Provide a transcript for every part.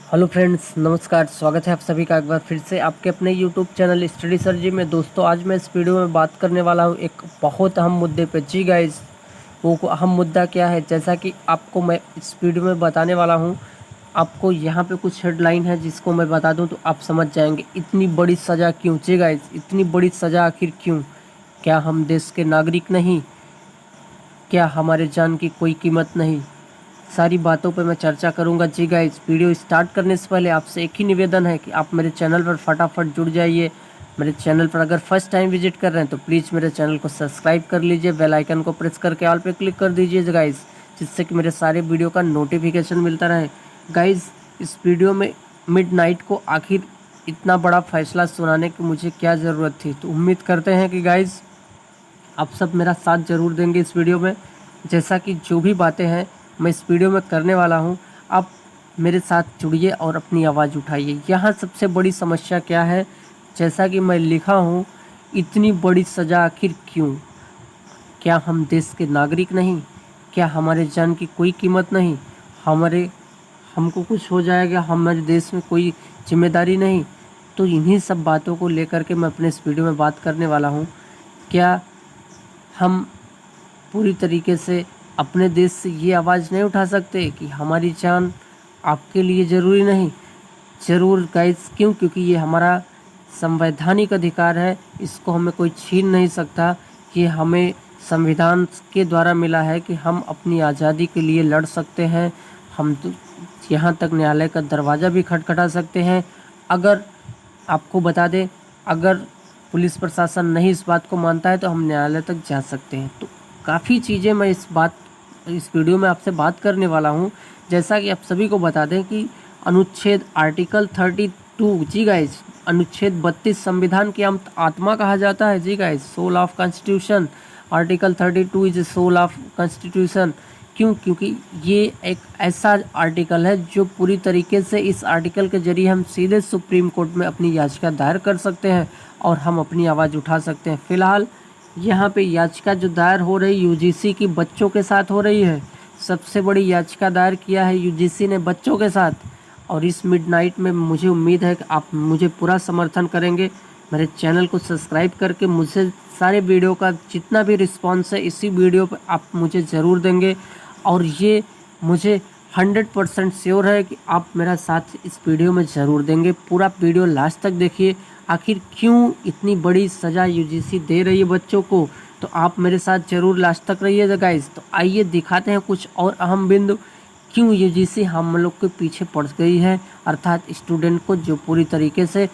Hello friends, नमस्कार। स्वागत है आप सभी का एक बार फिर से आपके अपने यूट्यूब चैनल स्टडी सर जी में। दोस्तों, आज मैं इस वीडियो में बात करने वाला हूं एक बहुत अहम मुद्दे पे। जी गाइस, वो अहम मुद्दा क्या है, जैसा कि आपको मैं इस वीडियो में बताने वाला हूं। आपको यहाँ पे कुछ हेडलाइन है जिसको मैं बता दूं तो आप समझ जाएंगे। इतनी बड़ी सज़ा क्यों? जी गाइस, इतनी बड़ी सज़ा आखिर क्यों? क्या हम देश के नागरिक नहीं? क्या हमारे जान की कोई कीमत नहीं? सारी बातों पे मैं चर्चा करूंगा। जी गाइस, वीडियो स्टार्ट करने से पहले आपसे एक ही निवेदन है कि आप मेरे चैनल पर फटाफट जुड़ जाइए। मेरे चैनल पर अगर फर्स्ट टाइम विजिट कर रहे हैं तो प्लीज़ मेरे चैनल को सब्सक्राइब कर लीजिए, बेल आइकन को प्रेस करके ऑल पे क्लिक कर दीजिए गाइस, जिससे कि मेरे सारे वीडियो का नोटिफिकेशन मिलता रहे। गाइस, इस वीडियो में मिडनाइट को आखिर इतना बड़ा फैसला सुनाने की मुझे क्या ज़रूरत थी? तो उम्मीद करते हैं कि गाइस आप सब मेरा साथ ज़रूर देंगे इस वीडियो में। जैसा कि जो भी बातें हैं मैं इस वीडियो में करने वाला हूं, आप मेरे साथ जुड़िए और अपनी आवाज़ उठाइए। यहाँ सबसे बड़ी समस्या क्या है? जैसा कि मैं लिखा हूं, इतनी बड़ी सज़ा आखिर क्यों? क्या हम देश के नागरिक नहीं? क्या हमारे जान की कोई कीमत नहीं? हमको कुछ हो जाएगा, हमारे देश में कोई जिम्मेदारी नहीं? तो इन्हीं सब बातों को लेकर के मैं अपने इस वीडियो में बात करने वाला हूँ। क्या हम पूरी तरीके से अपने देश से ये आवाज़ नहीं उठा सकते कि हमारी जान आपके लिए ज़रूरी नहीं? ज़रूर गाइस। क्यों? क्योंकि ये हमारा संवैधानिक अधिकार है, इसको हमें कोई छीन नहीं सकता। ये हमें संविधान के द्वारा मिला है कि हम अपनी आज़ादी के लिए लड़ सकते हैं। हम तो यहाँ तक न्यायालय का दरवाज़ा भी खटखटा सकते हैं। अगर आपको बता दें, अगर पुलिस प्रशासन नहीं इस बात को मानता है तो हम न्यायालय तक जा सकते हैं। तो काफ़ी चीज़ें मैं इस वीडियो में आपसे बात करने वाला हूं। जैसा कि आप सभी को बता दें कि अनुच्छेद आर्टिकल 32, जी गाइस, अनुच्छेद 32 संविधान की आत्मा कहा जाता है। जी guys, soul of constitution. Article 32 is soul of constitution. क्यों? क्योंकि ये एक ऐसा आर्टिकल है जो पूरी तरीके से, इस आर्टिकल के जरिए हम सीधे सुप्रीम कोर्ट में अपनी याचिका दायर कर सकते हैं और हम अपनी आवाज़ उठा सकते हैं। फ़िलहाल यहाँ पे याचिका जो दायर हो रही यूजीसी की बच्चों के साथ हो रही है। सबसे बड़ी याचिका दायर किया है यूजीसी ने बच्चों के साथ। और इस मिडनाइट में मुझे उम्मीद है कि आप मुझे पूरा समर्थन करेंगे। मेरे चैनल को सब्सक्राइब करके मुझसे सारे वीडियो का जितना भी रिस्पॉन्स है इसी वीडियो पर आप मुझे ज़रूर देंगे। और ये मुझे 100% श्योर है कि आप मेरा साथ इस वीडियो में ज़रूर देंगे। पूरा वीडियो लास्ट तक देखिए। आखिर क्यों इतनी बड़ी सज़ा यूजीसी दे रही है बच्चों को? तो आप मेरे साथ ज़रूर लास्ट तक रहिएगा गाइस। तो आइए दिखाते हैं कुछ और अहम बिंदु, क्यों यूजीसी हम लोग के पीछे पड़ गई है, अर्थात स्टूडेंट को, जो पूरी तरीके से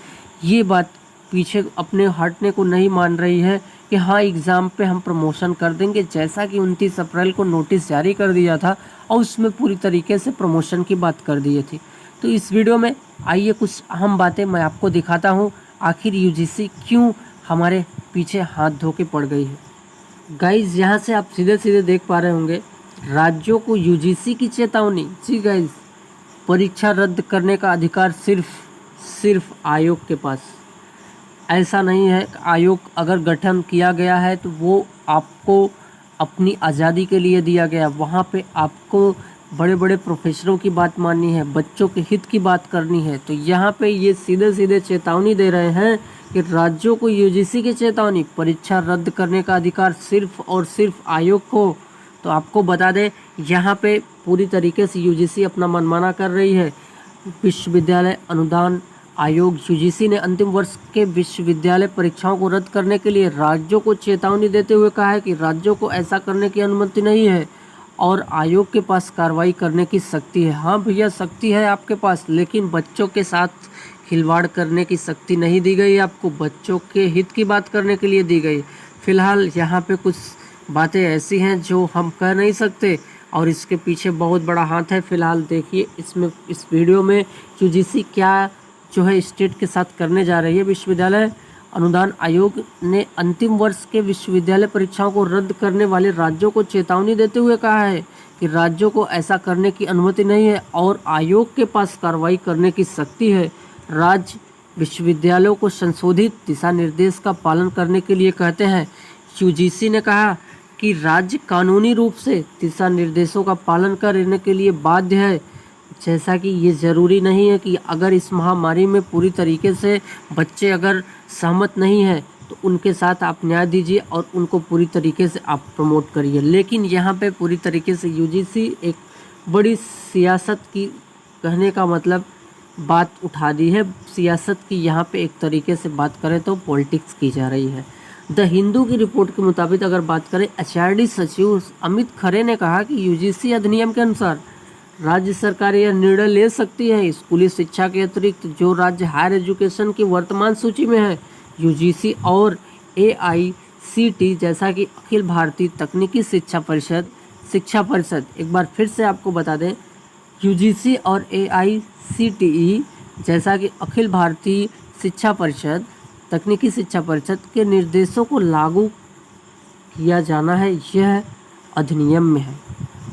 ये बात पीछे अपने हटने को नहीं मान रही है कि हाँ, एग्ज़ाम पे हम प्रमोशन कर देंगे। जैसा कि 29 अप्रैल को नोटिस जारी कर दिया था और उसमें पूरी तरीके से प्रमोशन की बात कर दी थी। तो इस वीडियो में आइए कुछ अहम बातें मैं आपको दिखाता हूँ, आखिर यूजीसी क्यों हमारे पीछे हाथ धो के पड़ गई है। गाइज, यहाँ से आप सीधे सीधे देख पा रहे होंगे, राज्यों को यूजीसी की चेतावनी। जी गाइज, परीक्षा रद्द करने का अधिकार सिर्फ आयोग के पास। ऐसा नहीं है, आयोग अगर गठन किया गया है तो वो आपको अपनी आज़ादी के लिए दिया गया। वहाँ पे आपको बड़े बड़े प्रोफेसरों की बात माननी है, बच्चों के हित की बात करनी है। तो यहाँ पे ये सीधे सीधे चेतावनी दे रहे हैं कि राज्यों को यूजीसी की चेतावनी, परीक्षा रद्द करने का अधिकार सिर्फ और सिर्फ आयोग को। तो आपको बता दें, यहाँ पे पूरी तरीके से यूजीसी अपना मनमाना कर रही है। विश्वविद्यालय अनुदान आयोग यूजीसी ने अंतिम वर्ष के विश्वविद्यालय परीक्षाओं को रद्द करने के लिए राज्यों को चेतावनी देते हुए कहा है कि राज्यों को ऐसा करने की अनुमति नहीं है और आयोग के पास कार्रवाई करने की शक्ति है। हाँ भैया, शक्ति है आपके पास, लेकिन बच्चों के साथ खिलवाड़ करने की शक्ति नहीं दी गई आपको, बच्चों के हित की बात करने के लिए दी गई। फिलहाल यहाँ पे कुछ बातें ऐसी हैं जो हम कह नहीं सकते और इसके पीछे बहुत बड़ा हाथ है। फिलहाल देखिए इसमें, इस वीडियो में यूजीसी क्या जो है स्टेट के साथ करने जा रही है। विश्वविद्यालय अनुदान आयोग ने अंतिम वर्ष के विश्वविद्यालय परीक्षाओं को रद्द करने वाले राज्यों को चेतावनी देते हुए कहा है कि राज्यों को ऐसा करने की अनुमति नहीं है और आयोग के पास कार्रवाई करने की शक्ति है। राज्य विश्वविद्यालयों को संशोधित दिशा निर्देश का पालन करने के लिए कहते हैं। यूजीसी ने कहा कि राज्य कानूनी रूप से दिशा निर्देशों का पालन करने के लिए बाध्य है। जैसा कि ये ज़रूरी नहीं है कि अगर इस महामारी में पूरी तरीके से बच्चे अगर सहमत नहीं हैं तो उनके साथ आप न्याय दीजिए और उनको पूरी तरीके से आप प्रमोट करिए। लेकिन यहाँ पे पूरी तरीके से यूजीसी एक बड़ी सियासत की, कहने का मतलब बात उठा दी है। सियासत की यहाँ पे एक तरीके से बात करें तो पॉलिटिक्स की जा रही है। द हिंदू की रिपोर्ट के मुताबिक अगर बात करें, एचआरडी सचिव अमित खरे ने कहा कि यूजीसी अधिनियम के अनुसार राज्य सरकार यह निर्णय ले सकती है स्कूली शिक्षा के अतिरिक्त जो राज्य हायर एजुकेशन की वर्तमान सूची में है, यूजीसी और एआईसीटी जैसा कि अखिल भारतीय तकनीकी शिक्षा परिषद, एक बार फिर से आपको बता दें, यूजीसी और एआईसीटीई जैसा कि अखिल भारतीय शिक्षा परिषद, तकनीकी शिक्षा परिषद के निर्देशों को लागू किया जाना है, यह अधिनियम में है।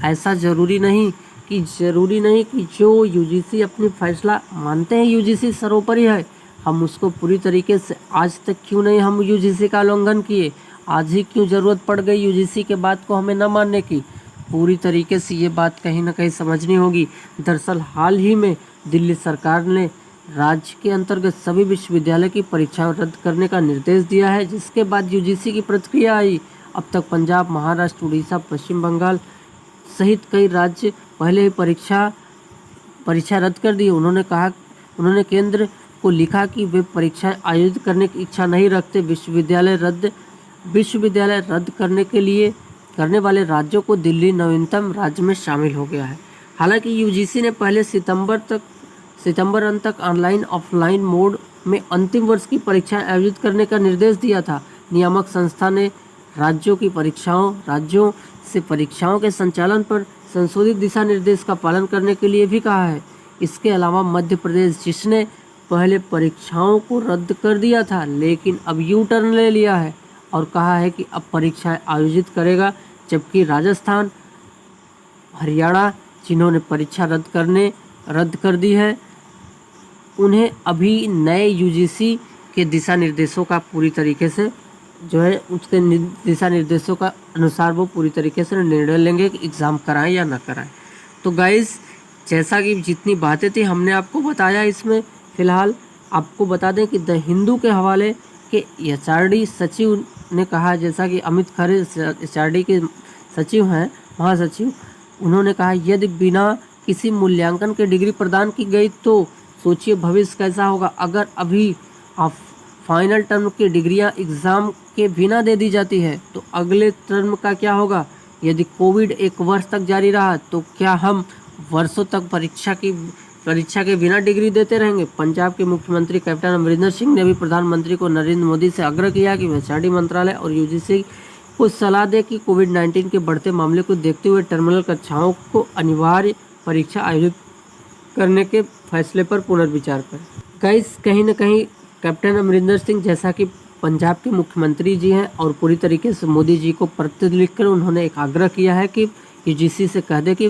ऐसा ज़रूरी नहीं कि जो यूजीसी अपनी फैसला मानते हैं, यूजीसी सर्वोपरि है, हम उसको पूरी तरीके से, आज तक क्यों नहीं हम यूजीसी का उल्लंघन किए, आज ही क्यों ज़रूरत पड़ गई यूजीसी के बात को हमें न मानने की। पूरी तरीके से ये बात कहीं ना कहीं समझनी होगी। दरअसल हाल ही में दिल्ली सरकार ने राज्य के अंतर्गत सभी विश्वविद्यालय की परीक्षाएं रद्द करने का निर्देश दिया है, जिसके बाद यूजीसी की प्रतिक्रिया आई। अब तक पंजाब, महाराष्ट्र, उड़ीसा, पश्चिम बंगाल सहित कई राज्य पहले ही परीक्षा रद्द कर दी। उन्होंने केंद्र को लिखा कि वे परीक्षाएं आयोजित करने की इच्छा नहीं रखते। विश्वविद्यालय रद्द करने वाले राज्यों को दिल्ली नवीनतम राज्य में शामिल हो गया है। हालांकि यूजीसी ने पहले सितंबर अंत तक ऑनलाइन ऑफलाइन मोड में अंतिम वर्ष की परीक्षाएं आयोजित करने का निर्देश दिया था। नियामक संस्था ने राज्यों से परीक्षाओं के संचालन पर संशोधित दिशा निर्देश का पालन करने के लिए भी कहा है। इसके अलावा मध्य प्रदेश, जिसने पहले परीक्षाओं को रद्द कर दिया था, लेकिन अब यू टर्न ले लिया है और कहा है कि अब परीक्षाएं आयोजित करेगा, जबकि राजस्थान, हरियाणा, जिन्होंने परीक्षा रद्द कर दी है, उन्हें अभी नए यूजीसी के दिशा निर्देशों का पूरी तरीके से जो है उसके दिशा निर्देशों का अनुसार वो पूरी तरीके से निर्णय लेंगे कि एग्ज़ाम कराएं या ना कराएं। तो गाइस, जैसा कि जितनी बातें थी हमने आपको बताया, इसमें फ़िलहाल आपको बता दें कि द हिंदू के हवाले के एचआरडी सचिव ने कहा, जैसा कि अमित खरे एचआरडी के सचिव हैं, महासचिव, उन्होंने कहा यदि बिना किसी मूल्यांकन के डिग्री प्रदान की गई तो सोचिए भविष्य कैसा होगा। अगर अभी आप फाइनल टर्म की डिग्रियां एग्ज़ाम के बिना दे दी जाती है तो अगले टर्म का क्या होगा। यदि कोविड 1 वर्ष तक जारी रहा तो क्या हम वर्षों तक परीक्षा के बिना डिग्री देते रहेंगे। पंजाब के मुख्यमंत्री कैप्टन अमरिंदर सिंह ने भी प्रधानमंत्री को नरेंद्र मोदी से आग्रह किया कि एचआरडी मंत्रालय और यूजीसी को सलाह दे कि कोविड-19 के बढ़ते मामले को देखते हुए टर्मिनल कक्षाओं को अनिवार्य परीक्षा आयोजित करने के फैसले पर पुनर्विचार करें। गाइस, कहीं न कहीं कैप्टन अमरिंदर सिंह जैसा कि पंजाब के मुख्यमंत्री जी हैं और पूरी तरीके से मोदी जी को पत्र लिखकर उन्होंने एक आग्रह किया है कि यूजीसी से कह दे कि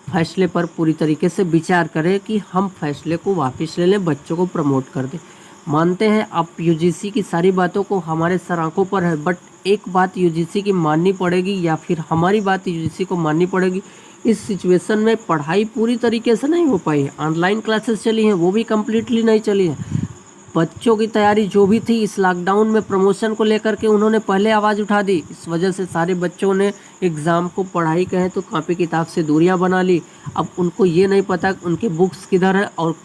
फैसले पर पूरी तरीके से विचार करें कि हम फैसले को वापस ले लें, बच्चों को प्रमोट कर दें। मानते हैं आप यूजीसी की सारी बातों को, हमारे सर आंखों पर है, बट एक बात यूजीसी की माननी पड़ेगी या फिर हमारी बात यूजीसी को माननी पड़ेगी। इस सिचुएशन में पढ़ाई पूरी तरीके से नहीं हो पाई है, ऑनलाइन क्लासेस चली हैं, वो भी कम्प्लीटली नहीं चली है। बच्चों की तैयारी जो भी थी इस लॉकडाउन में प्रमोशन को लेकर के उन्होंने पहले आवाज़ उठा दी। इस वजह से सारे बच्चों ने एग्ज़ाम को पढ़ाई कहें तो कॉपी किताब से दूरियां बना ली। अब उनको ये नहीं पता कि उनके बुक्स किधर है और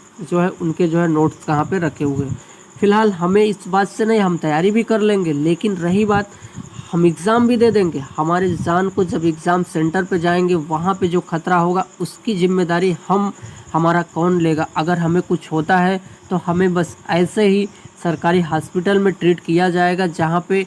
उनके नोट्स कहाँ पे रखे हुए हैं। फ़िलहाल हमें इस बात से नहीं, हम तैयारी भी कर लेंगे, लेकिन रही बात हम एग्ज़ाम भी दे देंगे। हमारे जान को जब एग्ज़ाम सेंटर पे जाएंगे वहाँ पे जो खतरा होगा उसकी जिम्मेदारी हमारा कौन लेगा। अगर हमें कुछ होता है तो हमें बस ऐसे ही सरकारी हॉस्पिटल में ट्रीट किया जाएगा जहाँ पे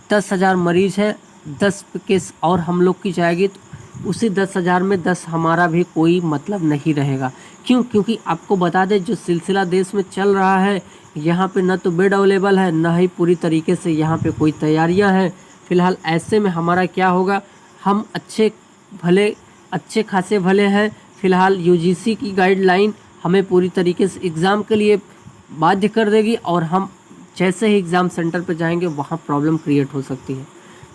10,000 मरीज़ हैं, 10 केस और हम लोग की जाएगी तो उसी 10,000 में 10 हमारा भी कोई मतलब नहीं रहेगा। क्योंकि आपको बता दें जो सिलसिला देश में चल रहा है, यहाँ पे न तो बेड अवेलेबल है, न ही पूरी तरीके से यहाँ पे कोई तैयारियाँ हैं। फ़िलहाल ऐसे में हमारा क्या होगा, हम अच्छे खासे भले हैं। फ़िलहाल यूजीसी की गाइडलाइन हमें पूरी तरीके से एग्ज़ाम के लिए बाध्य कर देगी और हम जैसे ही एग्ज़ाम सेंटर पर जाएंगे वहाँ प्रॉब्लम क्रिएट हो सकती है।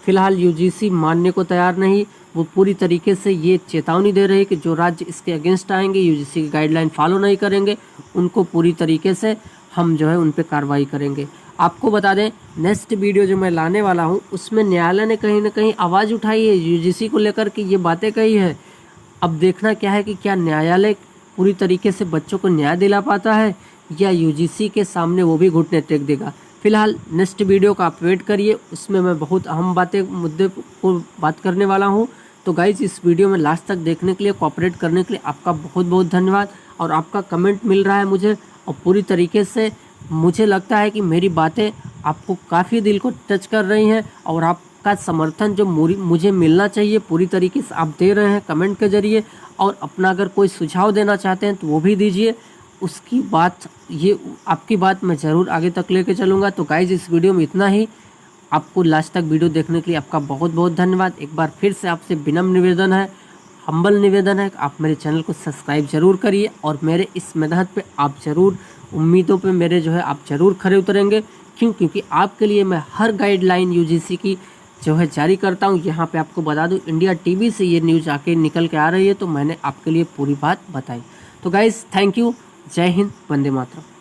फ़िलहाल यूजीसी मानने को तैयार नहीं, वो पूरी तरीके से ये चेतावनी दे रही है कि जो राज्य इसके अगेंस्ट आएंगे, यूजीसी की गाइडलाइन फॉलो नहीं करेंगे, उनको पूरी तरीके से हम जो है उन पर कार्रवाई करेंगे। आपको बता दें, नेक्स्ट वीडियो जो मैं लाने वाला हूँ उसमें न्यायालय ने कहीं ना कहीं आवाज़ उठाई है यूजीसी को लेकर के, ये बातें कही है। अब देखना क्या है कि क्या न्यायालय पूरी तरीके से बच्चों को न्याय दिला पाता है या यूजीसी के सामने वो भी घुटने टेक देगा। फिलहाल नेक्स्ट वीडियो का आप वेट करिए, उसमें मैं बहुत अहम मुद्दे को बात करने वाला हूँ। तो गाइज इस वीडियो में लास्ट तक देखने के लिए, कोऑपरेट करने के लिए आपका बहुत बहुत धन्यवाद। और आपका कमेंट मिल रहा है मुझे, और पूरी तरीके से मुझे लगता है कि मेरी बातें आपको काफ़ी दिल को टच कर रही हैं, और आपका समर्थन जो मुझे मिलना चाहिए पूरी तरीके से आप दे रहे हैं कमेंट के ज़रिए। और अपना अगर कोई सुझाव देना चाहते हैं तो वो भी दीजिए, उसकी बात, ये आपकी बात मैं ज़रूर आगे तक लेके चलूँगा। तो गाइज इस वीडियो में इतना ही। आपको लास्ट तक वीडियो देखने के लिए आपका बहुत बहुत धन्यवाद। एक बार फिर से आपसे विनम्र निवेदन है, हम्बल निवेदन है कि आप मेरे चैनल को सब्सक्राइब जरूर करिए, और मेरे इस मेहनत पे आप ज़रूर, उम्मीदों पे मेरे जो है आप ज़रूर खरे उतरेंगे। क्योंकि आपके लिए मैं हर गाइडलाइन यूजीसी की जो है जारी करता हूँ। यहाँ पे आपको बता दूँ, इंडिया टीवी से ये न्यूज़ आके निकल के आ रही है, तो मैंने आपके लिए पूरी बात बताई। तो गाइज़ थैंक यू, जय हिंद, वंदे मातरम।